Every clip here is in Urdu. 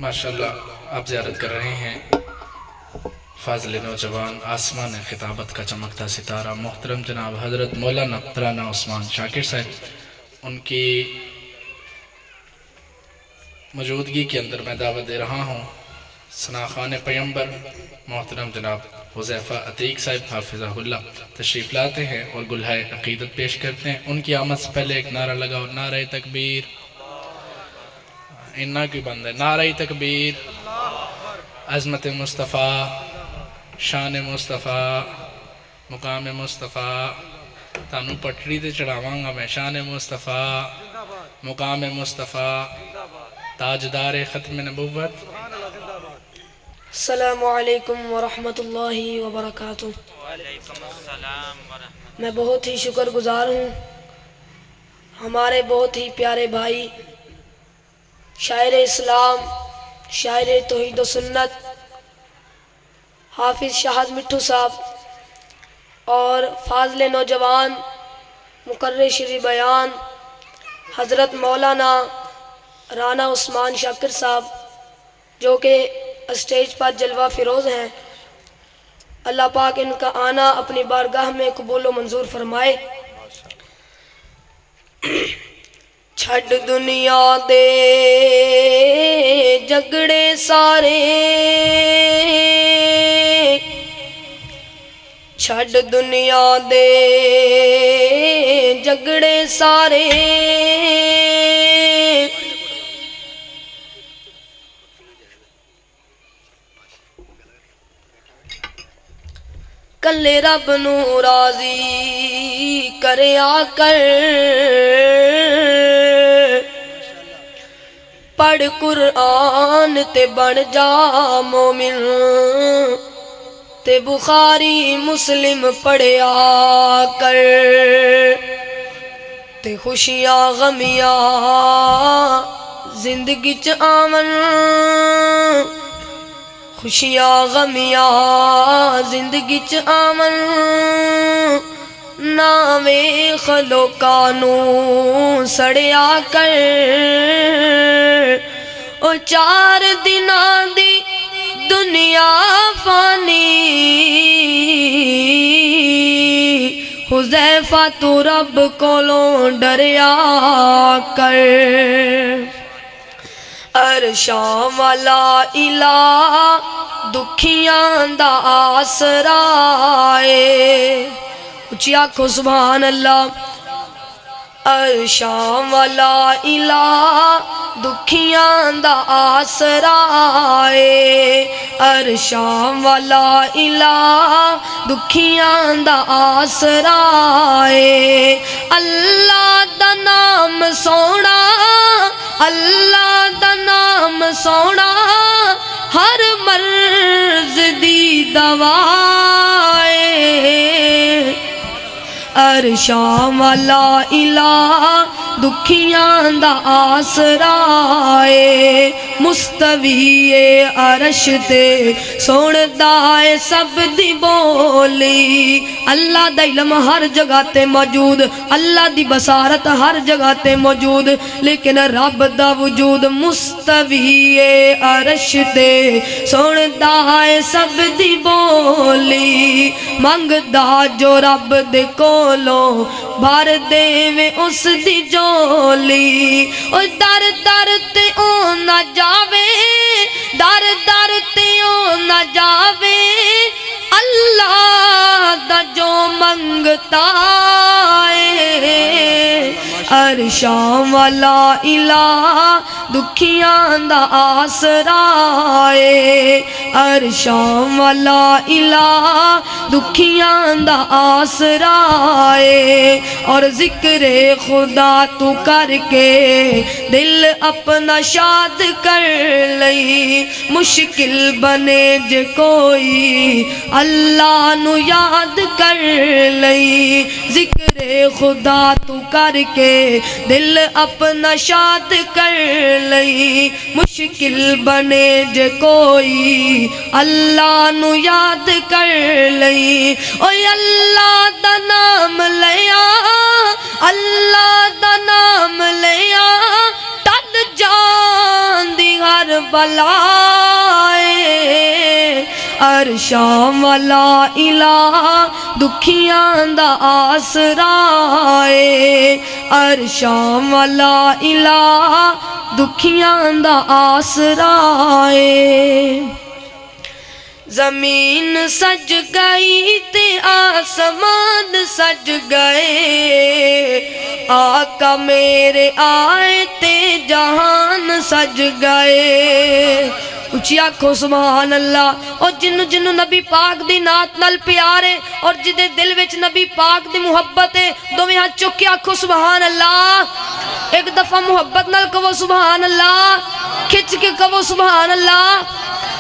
ماشاءاللہ آپ زیارت کر رہے ہیں فاضل نوجوان آسمان خطابت کا چمکتا ستارہ محترم جناب حضرت مولانا ترانہ عثمان شاکر صاحب، ان کی موجودگی کے اندر میں دعوت دے رہا ہوں ثناخوان پیمبر محترم جناب حذیفہ عتیق صاحب حافظہ اللہ تشریف لاتے ہیں اور گلہائے عقیدت پیش کرتے ہیں۔ ان کی آمد سے پہلے ایک نعرہ لگاؤ، نعرہ تکبیر، انہا کی بند ہے، نعرہ تکبیر، عظمت مصطفیٰ، شان مصطفیٰ، مقام مصطفیٰ، تانو پٹری تے چڑھاواں گا میں، شان مصطفیٰ، مقام مصطفیٰ، تاجدار ختم نبوت۔ السلام علیکم ورحمۃ اللہ وبرکاتہ۔ میں بہت ہی شکر گزار ہوں ہمارے بہت ہی پیارے بھائی شاعر اسلام، شاعر توحید و سنت حافظ شاہد مٹھو صاحب اور فاضل نوجوان مقرر شرع بیان حضرت مولانا رانا عثمان شاکر صاحب، جو کہ اسٹیج پر جلوہ فروز ہیں۔ اللہ پاک ان کا آنا اپنی بارگاہ میں قبول و منظور فرمائے۔ چھڈ دنیا دے جگڑے سارے، چھڈ دنیا دے جگڑے سارے، کلے رب نو راضی کریا کر، پڑھ قرآن تے بن جا مومن، تے بخاری مسلم پڑھیا کر، تے خوشیاں غمیاں زندگی چ آون، خوشیاں غمیاں زندگی چ آون، نہ ویکھ لوکاں نو سڑیا کر، او 4 دناں دی دنیا فانی، حذیفہ تو رب کولوں ڈریا کر، عرشاں والا الہ دکھیاں دا آسرا اے، اچھی آنکھو سبحان اللہ۔ عرشاں والا الہ دکھیاں دا آسرا اے، عرشاں والا الہ دکھیاں دا آسرا اے، اللہ دا نام سونا، اللہ دا نام سونا، ہر مرض دی دوا اے، عرشاں والا الہ دکھیاں دا آسرا اے، مستوی عرش تے سندا اے سب دی بولی، اللہ دا علم ہر جگہ تے موجود، اللہ دی بصارت ہر جگہ تے موجود، لیکن رب دا وجود مستوی عرش تے سندا اے سب دی بولی، منگدا جو رب دے کولوں بھر دے اس دی جولی، او در در تے او نہ جاوے، در در تے او نہ جاوے، اللہ دا جو منگتا ہے، عرشاں والا الہ دکھیاں دا آسرا ہے، عرشاں والا الہ دکھیاں دا آسرا ہے، اور ذکر خدا تو کر کے دل اپنا شاد کر لئی، مشکل بنے جے کوئی اللہ نو یاد کر لئی، ذکر خدا تو کر کے دل اپنا شاد کر لئی، مشکل بنے جے کوئی اللہ نو یاد کر لئی، اوے اللہ دا نام لیا، اللہ دا نام لیا، ٹل جان دی ہر بلائے عرشاں والا الہ دکھیاں دا آسرا اے عرشاں والا الہ دکھیاں دا آسرا اے زمین سج گئی تے آسمان سج گئے آقا میرے آئے تے جہان سج گئے اچھی آنکھو سبحان اللہ اور جنو نبی پاک دی نات نال پیارے اور جدے دل وچ نبی پاک دی محبت ہے دوویں ہاتھ چک کے آنکھو سبحان اللہ ایک دفعہ محبت نال کہو سبحان اللہ کھچ کے کہو سبحان اللہ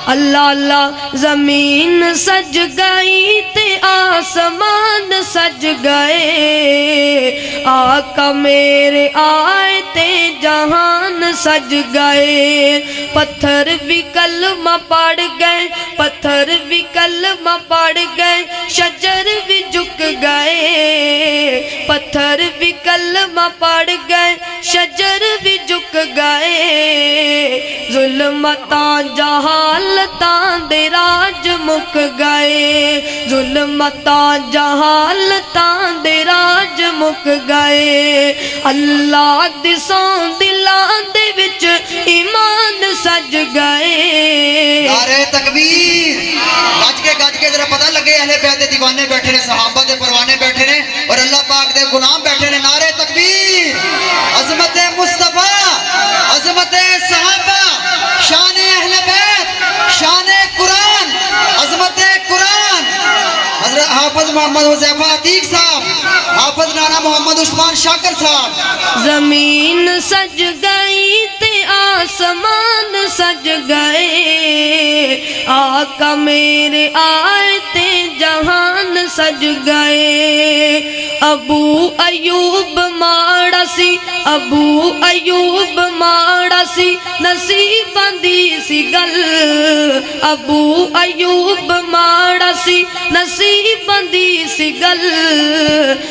اللہ اللہ زمین سج گئی تے آسمان سج گئے آقا میرے آئے تے جہان سج گئے پتھر بھی کلمہ پڑھ گئے پتھر بھی کلمہ پڑھ گئے شجر بھی جھک گئے پتھر بھی کلمہ پڑھ گئے شجر بھی جھک گئے ظلمتاں جہالتاں دے راج مک گئے ظلمتاں جہالتاں دے راج مک گئے اللہ دی سوں دلاں دے وچ ایمان سج گئے نعرہ تکبیر گج کے ذرا پتہ لگے اہل بیت دے دیوانے بیٹھے نے صحابہ دے پروانے بیٹھے نے اور اللہ پاک دے غلام بیٹھے نے نعرہ تکبیر عظمت مصطفیٰ عظمت صحابہ شان اہل بیت شان قرآن عظمت قرآن حضرت حافظ محمد حذیفہ عتیق صاحب حافظ نانا محمد عثمان شاکر صاحب زمین سج گئی تے آسمان سج گئے آقا میرے آئے تے جہان سج گئے ابو ایوب ماڑا سی ابو ایوب ماڑا سی نصیب دی سی گل ابو ایوب ماڑا سی نصیب دی سی گل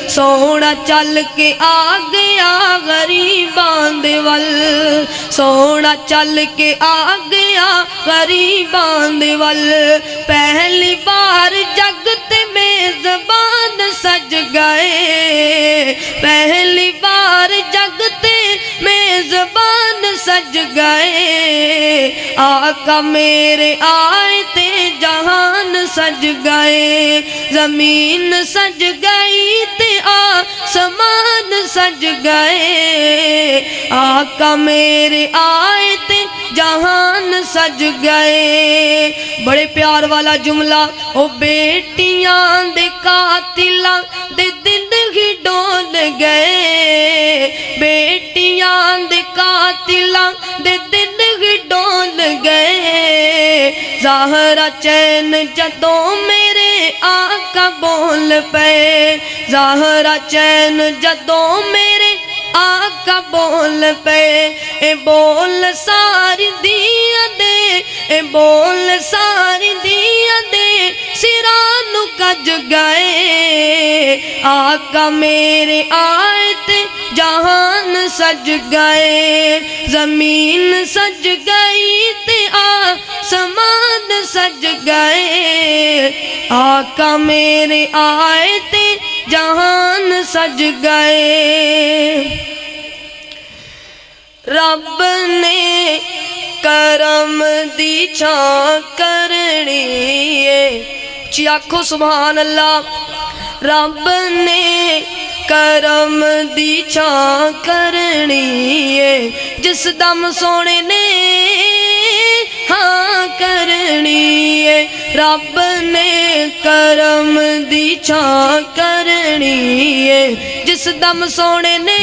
سونا چل کے آ گیا غریبان دے ول سونا چل کے آ گیا غریبان دے ول پہلی بار جگ تے میزبان سج گئے پہلی بار جگ تے میزبان سج گئے آقا میرے آئے تے جہان سج گئے زمین سج گئی تے آسمان سج گئے آقا میرے آئے تے جہان سج گئے بڑے پیار والا جملہ او بیٹیاں دے قاتلاں دے دل ہی ڈول گئے بیٹیاں دے قاتلاں دے دل ہی ڈول گئے زہرا چین جدوں میرے آقا بول پے زہرا چین جدوں میرے آقا بول پے اے بول ساری دیا دے اے بول ساری دیا دے سرانو کج گئے آقا میرے آئے تے جہان سج گئے زمین سج گئی تے آسمان سج گئے آقا میرے آئے تے جہان سج گئے رب نے کرم دی چھاں کرنی ہے چی آنکھو سبحان اللہ رب نے کرم دی چھاں کرنی ہے جس دم سونے نے ہاں کرنی ہے رب نے کرم دی چھاں کرنی ہے جس دم سونے نے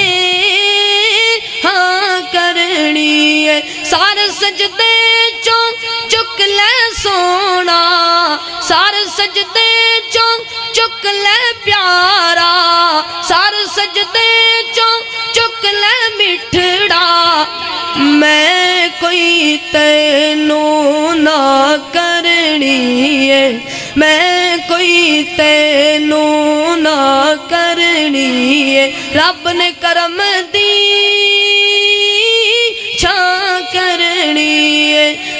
ہاں کرنی ہے سارے سجدے چوں چک لے سونا سارے سجدے چوں چک لے پیارا سارے سجدے چوں چک لے مٹھڑا میں کوئی تینوں نہ کرنی ہے میں کوئی تینوں نہ کرنی ہے رب نے کرم دی چھاں کرنی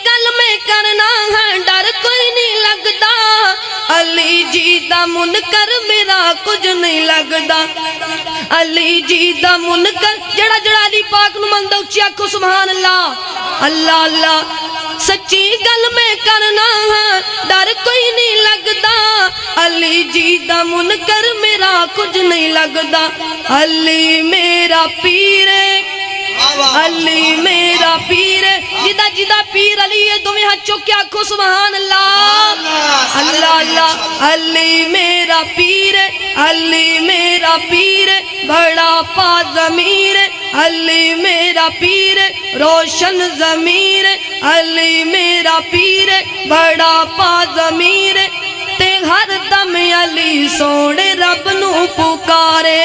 گل میں کرنا ہے ڈر کوئی نہیں لگدا علی جی دا منکر میرا کچھ نہیں لگدا علی جی دا منکر جڑا جڑا علی پاک نو مندا اچھی آکھو سبحان اللہ اللہ اللہ سچی گل میں کرنا ہے ڈر کوئی نہیں لگدا علی جی دا منکر میرا کچھ نہیں لگدا علی میرا پیر علی میرا پیر جدا جدا پیر علی ہے تمہیں ہاتھ چوکے آنکھو سبحان اللہ اللہ اللہ علی میرا پیر علی میرا پیر بڑا پا ضمیر علی میرا پیر روشن ضمیر علی میرا پیر بڑا پا ضمیر تے ہر دم علی سونے رب نو پکارے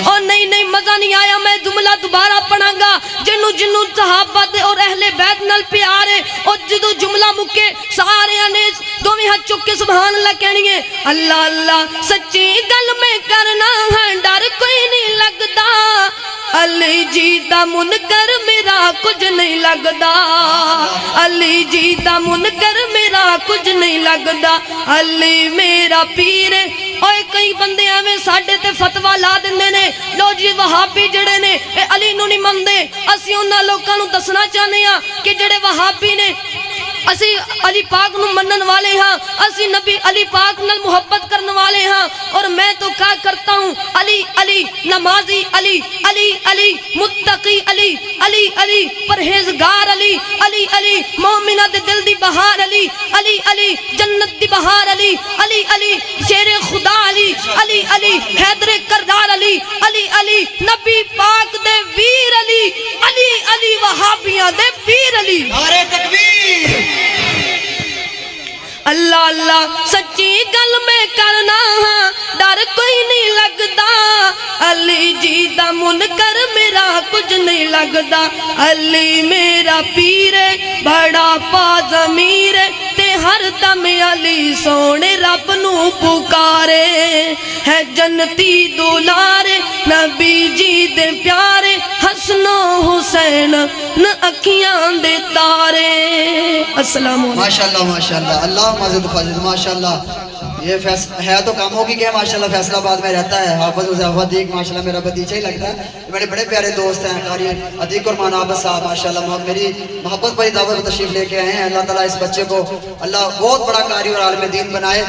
اور نہیں مزہ نہیں آیا میں جملہ دوبارہ پڑھاں گا جنو جنو صحابہ دے اور اہل بیت نال پیارے اور جدو جملہ مکے سارے آنے دومی ہاتھ چکے سبحان اللہ کہنی ہے اللہ اللہ سچی گل میں کرنا ہے ڈر کوئی نہیں لگدا علی جی دا منکر میرا کچھ نہیں لگدا علی جی دا منکر میرا کچھ نہیں لگدا علی میرا پیر اوے کئی بندے ایویں ساڈے تے فتوا لا دیندے نے لو جی وہابی جڑے نے اے علی نو نہیں مندے اسی انہاں لوکاں نو دسنا چاہنے ہاں کہ جڑے وہابی نے اسی علی پاک نو منن والے ہاں اسی نبی علی پاک نال محبت کرنے والے ہاں اور میں تو کیا کرتا ہوں علی علی نمازی علی علی علی متقی علی علی علی پرہیزگار علی علی علی مومنہ دے دل دی بہار علی علی علی جنت دی بہار علی علی علی شیر خدا علی علی علی حیدر کردار علی علی علی نبی پاک دے ویر علی علی علی وہابیاں دے پیر علی نعرہ تکبیر اللہ اللہ سچی گل میں کرنا ہاں ڈر کوئی نہیں لگدا علی جی دا منکر میرا کچھ نہیں لگدا علی میرا پیر بڑا پا ضمیر تے ہر دم علی سونے رب نو پکارے ہے جنتی دولارے نبی جی دے پیارے حسن و حسین نہ اکھیاں دے تارے السلام علیکم ماشاءاللہ اللہ مزید فضل ماشاءاللہ یہ ہے تو کام ہوگی کہ ماشاءاللہ فیصل آباد میں رہتا ہے حافظ حسین دیکھ ماشاءاللہ میرا بتیجہ ہی لگتا ہے میرے بڑے پیارے دوست ہیں قاری عتیق قربان عابد صاحب ماشاءاللہ میری محبت بڑی دعوت تشریف لے کے آئے ہیں اللہ تعالیٰ اس بچے کو اللہ بہت بڑا قاری اور عالم دین بنائے